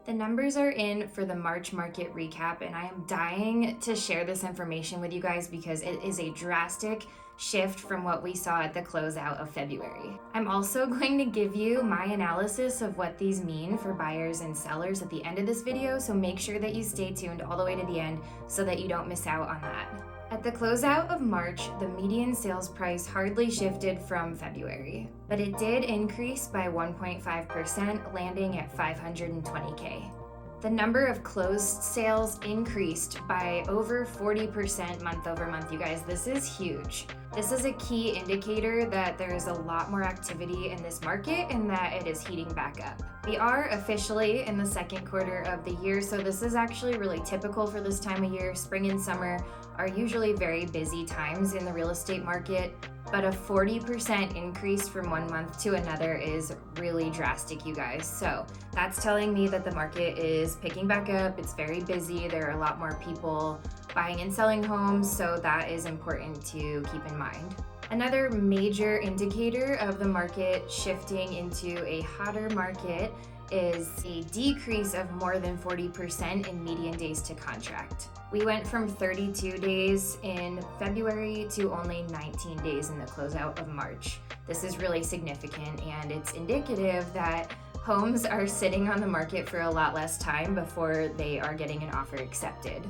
The numbers are in for the March market recap, and I am dying to share this information with you guys because it is a drastic shift from what we saw at the closeout of February. I'm also going to give you my analysis of what these mean for buyers and sellers at the end of this video, so make sure that you stay tuned all the way to the end so that you don't miss out on that. At the closeout of March, the median sales price hardly shifted from February, but it did increase by 1.5%, landing at $520K. The number of closed sales increased by over 40% month over month, you guys. This is huge. This is a key indicator that there is a lot more activity in this market and that it is heating back up. We are officially in the second quarter of the year, so this is actually really typical for this time of year. Spring and summer are usually very busy times in the real estate market, but a 40% increase from one month to another is really drastic, you guys. So that's telling me that the market is picking back up. It's very busy. There are a lot more people buying and selling homes, so that is important to keep in mind. Another major indicator of the market shifting into a hotter market is a decrease of more than 40% in median days to contract. We went from 32 days in February to only 19 days in the closeout of March. This is really significant, and it's indicative that homes are sitting on the market for a lot less time before they are getting an offer accepted.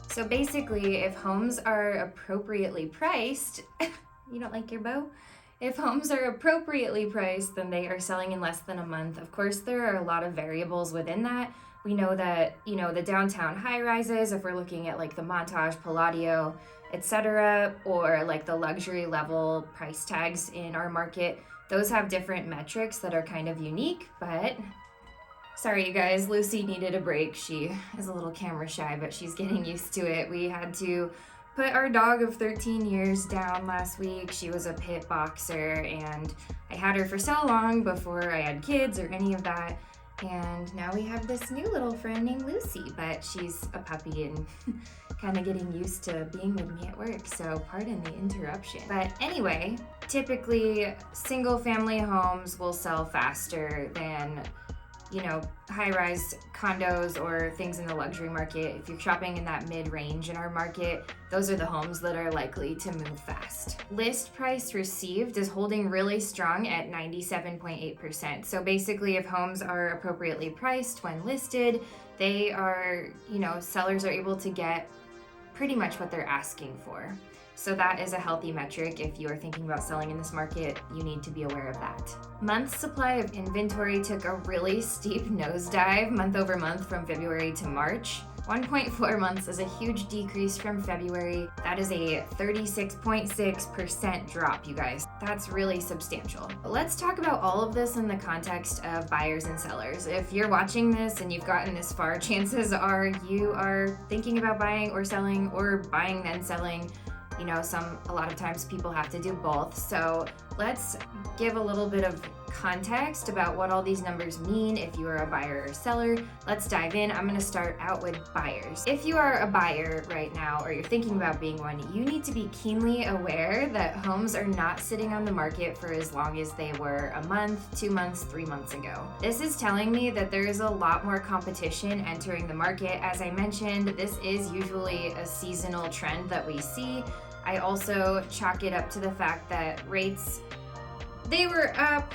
So basically, if homes are appropriately priced, you don't like your bow? If homes are appropriately priced, then they are selling in less than a month. Of course, there are a lot of variables within that. We know that, the downtown high rises, if we're looking at like the Montage, Palladio, etc., or like the luxury level price tags in our market, those have different metrics that are kind of unique, but sorry you guys, Lucy needed a break. She is a little camera shy, but she's getting used to it. We had to put our dog of 13 years down last week. She was a pit boxer, and I had her for so long before I had kids or any of that. And now we have this new little friend named Lucy, but she's a puppy and kind of getting used to being with me at work, so pardon the interruption. But anyway, typically single family homes will sell faster than high-rise condos or things in the luxury market. If you're shopping in that mid-range in our market, those are the homes that are likely to move fast. List price received is holding really strong at 97.8%. So basically, if homes are appropriately priced when listed, they are, sellers are able to get pretty much what they're asking for. So that is a healthy metric. If you are thinking about selling in this market, you need to be aware of that. Month supply of inventory took a really steep nosedive month over month from February to March. 1.4 months is a huge decrease from February. That is a 36.6% drop, you guys. That's really substantial. But let's talk about all of this in the context of buyers and sellers. If you're watching this and you've gotten this far, chances are you are thinking about buying or selling, or buying then selling. A lot of times people have to do both. So let's give a little bit of context about what all these numbers mean if you are a buyer or seller. Let's dive in. I'm going to start out with buyers. If you are a buyer right now, or you're thinking about being one, you need to be keenly aware that homes are not sitting on the market for as long as they were a month, 2 months, 3 months ago. This is telling me that there is a lot more competition entering the market. As I mentioned, this is usually a seasonal trend that we see. I also chalk it up to the fact that rates, they were up,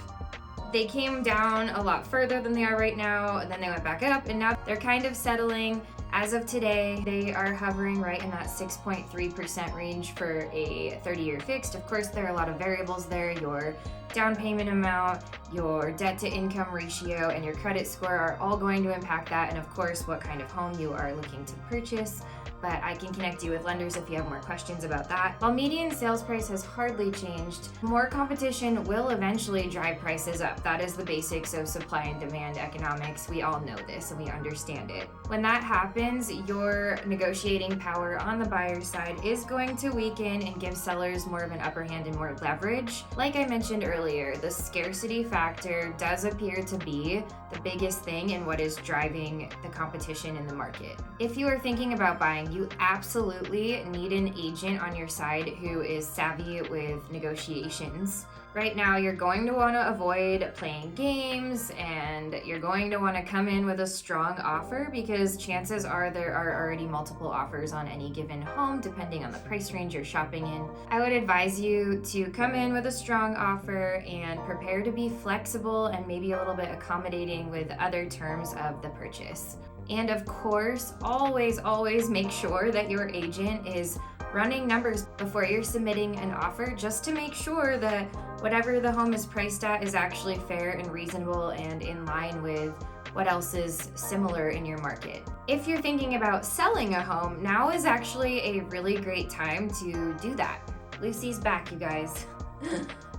they came down a lot further than they are right now, and then they went back up, and now they're kind of settling. As of today, they are hovering right in that 6.3% range for a 30-year fixed. Of course, there are a lot of variables there. Your down payment amount, your debt to income ratio, and your credit score are all going to impact that, and of course, what kind of home you are looking to purchase. But I can connect you with lenders if you have more questions about that. While median sales price has hardly changed, more competition will eventually drive prices up. That is the basics of supply and demand economics. We all know this and we understand it. When that happens, your negotiating power on the buyer's side is going to weaken and give sellers more of an upper hand and more leverage. Like I mentioned earlier, the scarcity factor does appear to be the biggest thing in what is driving the competition in the market. If you are thinking about buying, you absolutely need an agent on your side who is savvy with negotiations. Right now, you're going to want to avoid playing games, and you're going to want to come in with a strong offer because chances are there are already multiple offers on any given home depending on the price range you're shopping in. I would advise you to come in with a strong offer and prepare to be flexible and maybe a little bit accommodating with other terms of the purchase. And of course, always make sure that your agent is running numbers before you're submitting an offer, just to make sure that whatever the home is priced at is actually fair and reasonable and in line with what else is similar in your market. If you're thinking about selling a home, now is actually a really great time to do that. Lucy's back, you guys.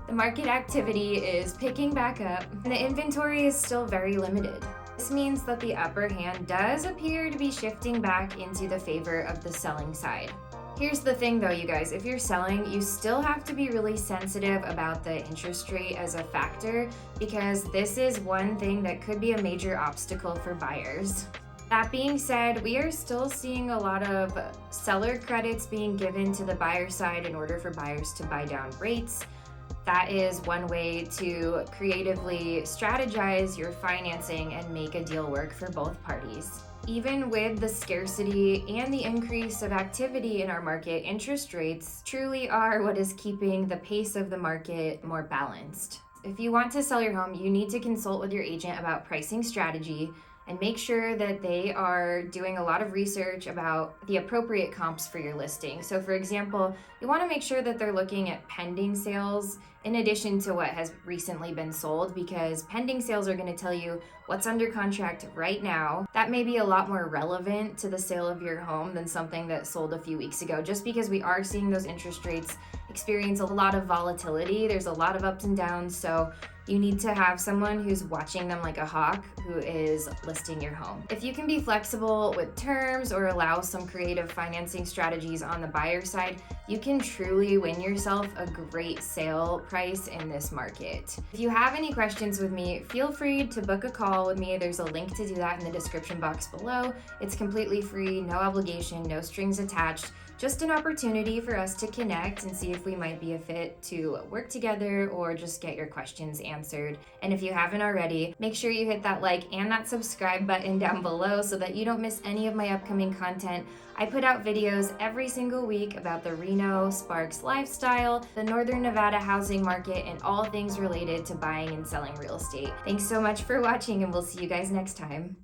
The market activity is picking back up, and the inventory is still very limited. This means that the upper hand does appear to be shifting back into the favor of the selling side. Here's the thing though, you guys, if you're selling, you still have to be really sensitive about the interest rate as a factor, because this is one thing that could be a major obstacle for buyers. That being said, we are still seeing a lot of seller credits being given to the buyer side in order for buyers to buy down rates. That is one way to creatively strategize your financing and make a deal work for both parties. Even with the scarcity and the increase of activity in our market, interest rates truly are what is keeping the pace of the market more balanced. If you want to sell your home, you need to consult with your agent about pricing strategy and make sure that they are doing a lot of research about the appropriate comps for your listing. So for example, you want to make sure that they're looking at pending sales in addition to what has recently been sold, because pending sales are going to tell you what's under contract right now. That may be a lot more relevant to the sale of your home than something that sold a few weeks ago, just because we are seeing those interest rates experience a lot of volatility. There's a lot of ups and downs, so you need to have someone who's watching them like a hawk who is listing your home. If you can be flexible with terms or allow some creative financing strategies on the buyer side, you can truly win yourself a great sale price in this market. If you have any questions with me, feel free to book a call with me. There's a link to do that in the description box below. It's completely free, no obligation, no strings attached. Just an opportunity for us to connect and see if we might be a fit to work together or just get your questions answered. And if you haven't already, make sure you hit that like and that subscribe button down below so that you don't miss any of my upcoming content. I put out videos every single week about the Reno Sparks lifestyle, the Northern Nevada housing market, and all things related to buying and selling real estate. Thanks so much for watching, and we'll see you guys next time.